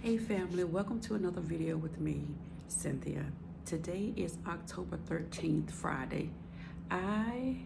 Hey family, welcome to another video with me, Cynthia. Today is October 13th, Friday. I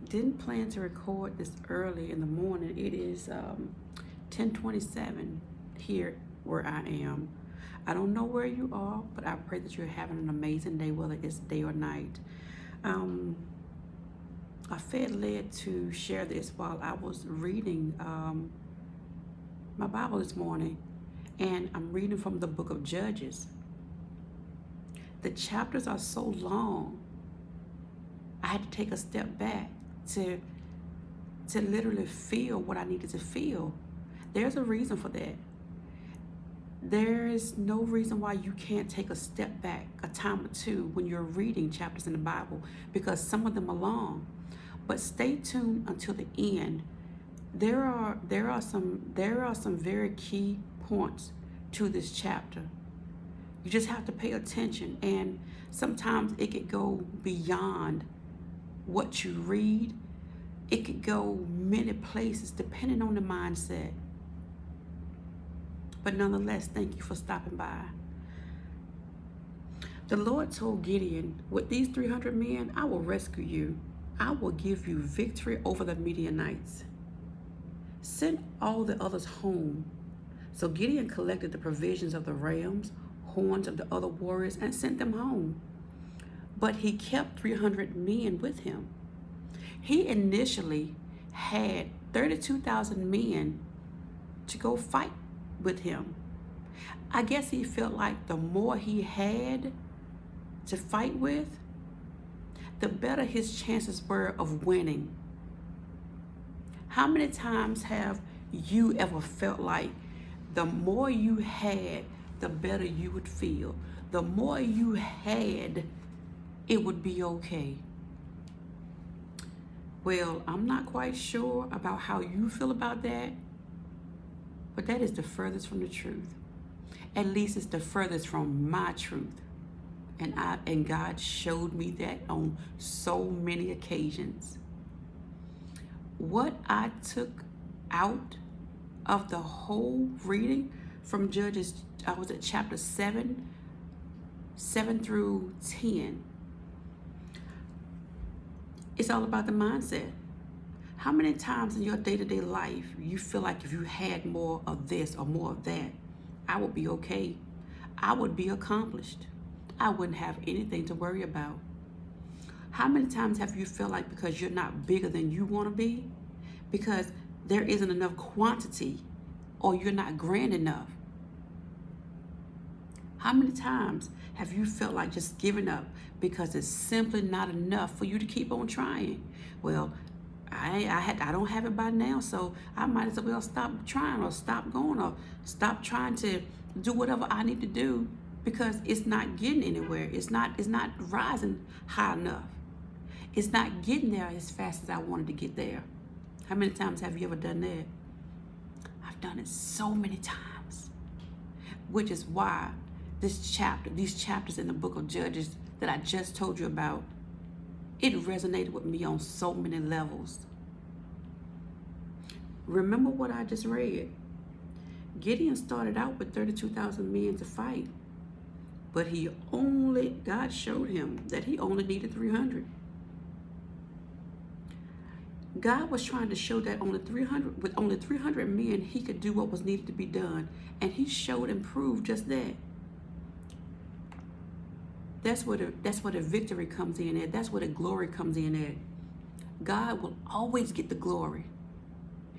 didn't plan to record this early in the morning. It is 10:27 here where I am. I don't know where you are, but I pray that you're having an amazing day, whether it's day or night. I felt led to share this while I was reading my Bible this morning, and I'm reading from the book of Judges. The chapters are so long, I had to take a step back to literally feel what I needed to feel. There's a reason for that. There is no reason why you can't take a step back a time or two when you're reading chapters in the Bible, because some of them are long. But stay tuned until the end. There are some very key points to this chapter. You just have to pay attention, and sometimes it could go beyond what you read. It could go many places depending on the mindset. But nonetheless, thank you for stopping by. The Lord told Gideon, with these 300 men, I will rescue you. I will give you victory over the Midianites. Send all the others home. So Gideon collected the provisions of the rams, horns of the other warriors, and sent them home. But he kept 300 men with him. He initially had 32,000 men to go fight with him. I guess he felt like the more he had to fight with, the better his chances were of winning. How many times have you ever felt like the more you had, the better you would feel? The more you had, it would be okay. Well, I'm not quite sure about how you feel about that, but that is the furthest from the truth. At least it's the furthest from my truth. And God showed me that on so many occasions. What I took out of the whole reading from Judges, I was at chapter 7 through 10. It's all about the mindset. How many times in your day-to-day life you feel like if you had more of this or more of that, I would be okay. I would be accomplished. I wouldn't have anything to worry about. How many times have you felt like because you're not bigger than you want to be, because there isn't enough quantity, or you're not grand enough? How many times have you felt like just giving up because it's simply not enough for you to keep on trying? Well, I don't have it by now, so I might as well stop trying, or stop going, or stop trying to do whatever I need to do, because it's not getting anywhere. It's not rising high enough. It's not getting there as fast as I wanted to get there. How many times have you ever done that? I've done it so many times, which is these chapters in the book of Judges that I just told you about, it resonated with me on so many levels. Remember what I just read. Gideon started out with 32,000 men to fight, but God showed him that he only needed 300. God was trying to show that with only 300 men, he could do what was needed to be done. And he showed and proved just that. That's where the victory comes in at. That's where the glory comes in at. God will always get the glory.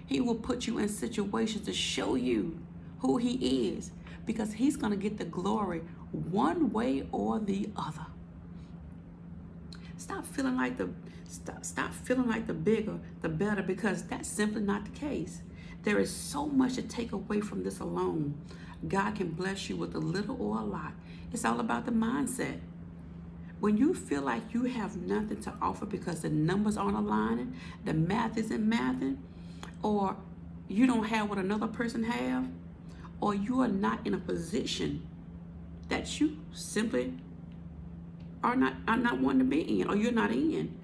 He will put you in situations to show you who he is, because he's going to get the glory one way or the other. Stop feeling like the bigger, the better, because that's simply not the case. There is so much to take away from this alone. God can bless you with a little or a lot. It's all about the mindset. When you feel like you have nothing to offer because the numbers aren't aligning, the math isn't mathing, or you don't have what another person have, or you are not in a position that you simply are not wanting to be in, or you're not in.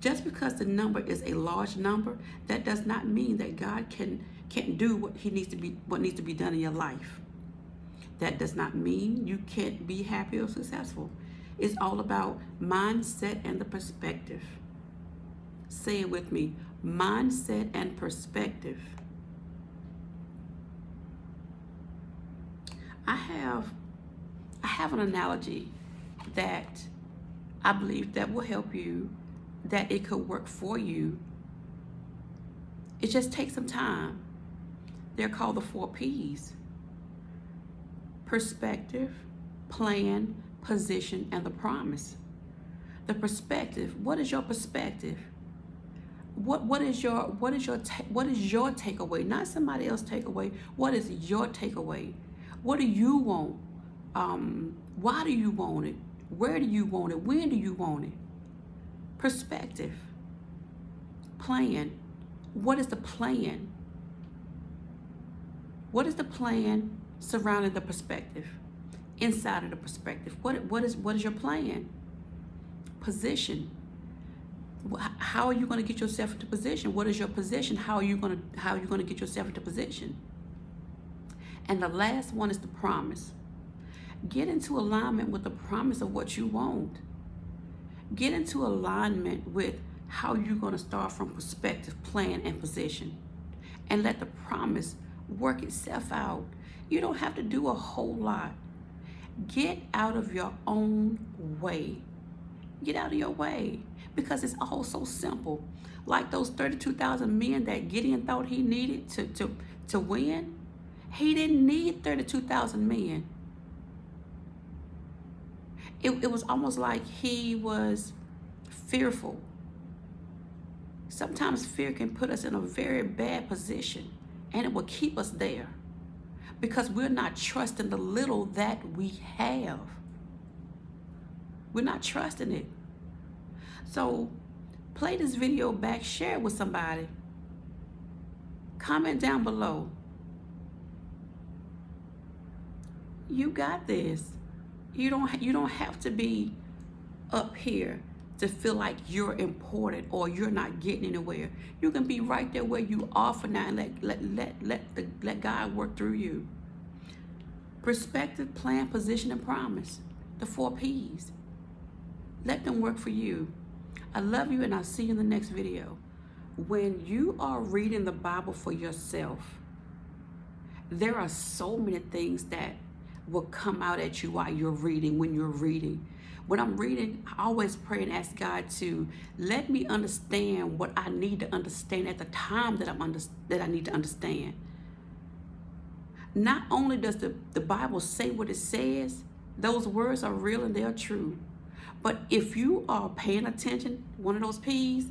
Just because the number is a large number, that does not mean that God can't do what needs to be done in your life. That does not mean you can't be happy or successful. It's all about mindset and the perspective. Say it with me, mindset and perspective. I have an analogy that I believe that will help you, that it could work for you. It just takes some time. They're called the 4 P's: perspective, plan, position, and the promise. The perspective. What is your perspective? What is your takeaway? Not somebody else's takeaway. What is your takeaway? What do you want? Why do you want it? Where do you want it? When do you want it? Perspective. Plan. What is the plan? What is the plan surrounding the perspective? Inside of the perspective, what is your plan? Position. How are you going to get yourself into position? What is your position? How are you going to get yourself into position? And the last one is the promise. Get into alignment with the promise of what you want. Get into alignment with how you're going to start from perspective, plan, and position. And let the promise work itself out. You don't have to do a whole lot. Get out of your own way. Get out of your way, because it's all so simple. Like those 32,000 men that Gideon thought he needed to win. He didn't need 32,000 men. It was almost like he was fearful. Sometimes fear can put us in a very bad position, and it will keep us there because we're not trusting the little that we have. We're not trusting it. So play this video back, share it with somebody. Comment down below. You got this. You don't have to be up here to feel like you're important or you're not getting anywhere. You can be right there where you are for now and let God work through you. Perspective, plan, position, and promise. The 4 P's. Let them work for you. I love you, and I'll see you in the next video. When you are reading the Bible for yourself, there are so many things that will come out at you while you're reading, when you're reading. When I'm reading, I always pray and ask God to let me understand what I need to understand at the time that I need to understand. Not only does the Bible say what it says, those words are real and they're true. But if you are paying attention, one of those P's,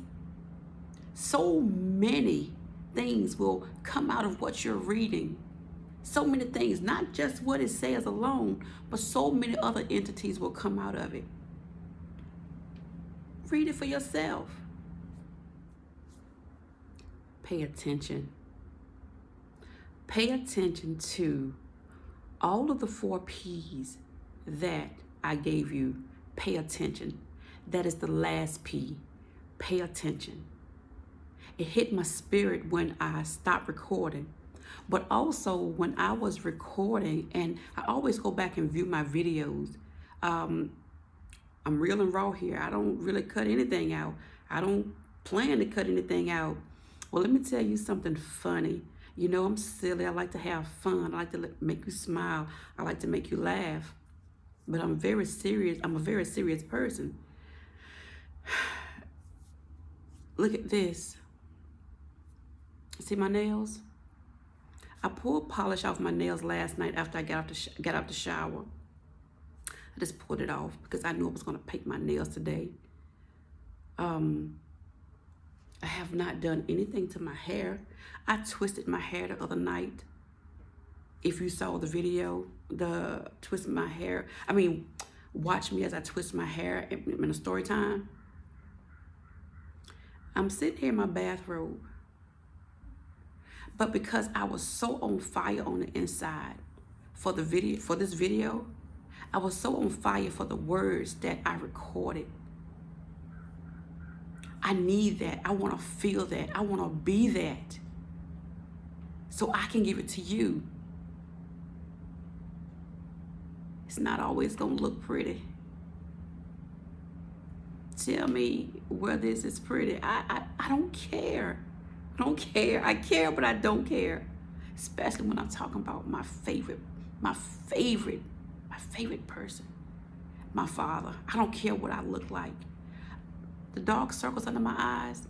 so many things will come out of what you're reading. So many things, not just what it says alone, but so many other entities will come out of it. Read it for yourself. Pay attention. Pay attention to all of the 4 P's that I gave you. Pay attention. That is the last P. Pay attention. It hit my spirit when I stopped recording. But also when I was recording, and I always go back and view my videos. I'm real and raw here. I don't really cut anything out. I don't plan to cut anything out. Well, let me tell you something funny. You know, I'm silly. I like to have fun. I like to make you smile. I like to make you laugh. But I'm very serious. I'm a very serious person. Look at this. See my nails? I pulled polish off my nails last night after I got out the shower. I just pulled it off because I knew I was going to paint my nails today. I have not done anything to my hair. I twisted my hair the other night. If you saw the video, the twist my hair. Watch me as I twist my hair in a story time. I'm sitting here in my bathrobe. But because I was so on fire on the inside for this video, I was so on fire for the words that I recorded. I need that. I want to feel that. I want to be that. So I can give it to you. It's not always going to look pretty. Tell me whether this is pretty. I don't care. I don't care. I care, but I don't care. Especially when I'm talking about my favorite person, my father. I don't care what I look like. The dark circles under my eyes,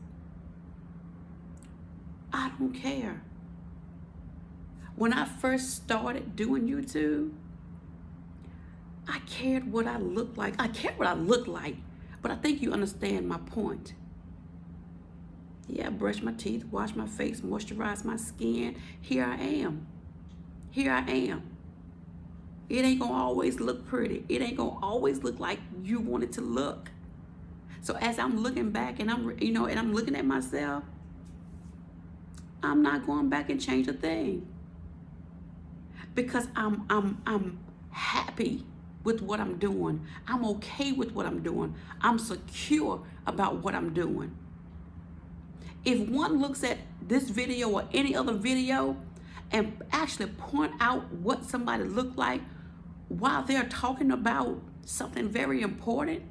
I don't care. When I first started doing YouTube, I cared what I looked like. I cared what I looked like, but I think you understand my point. Yeah, brush my teeth, wash my face, moisturize my skin. Here I am. Here I am. It ain't gonna always look pretty. It ain't gonna always look like you want it to look. So as I'm looking back and I'm looking at myself, I'm not going back and change a thing. Because I'm happy with what I'm doing. I'm okay with what I'm doing. I'm secure about what I'm doing. If one looks at this video or any other video and actually point out what somebody looked like while they're talking about something very important,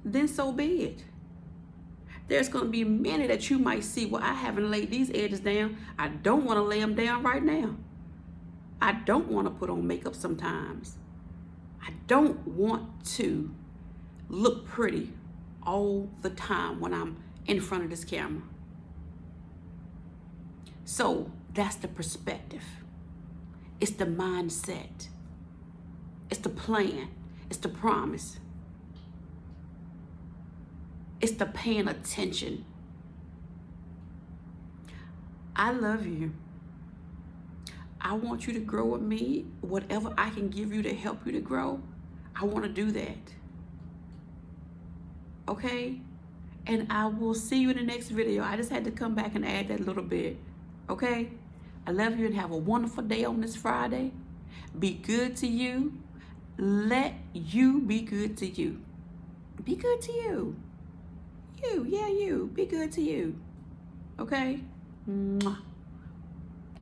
then so be it. There's going to be many that you might see, well, I haven't laid these edges down. I don't want to lay them down right now. I don't want to put on makeup sometimes. I don't want to look pretty all the time when I'm in front of this camera. So that's the perspective. It's the mindset. It's the plan. It's the promise. It's the paying attention. I love you. I want you to grow with me. Whatever I can give you to help you to grow, I want to do that. Okay? And I will see you in the next video. I just had to come back and add that little bit. Okay? I love you and have a wonderful day on this Friday. Be good to you. Let you be good to you. Be good to you. You. Be good to you. Okay? Mwah.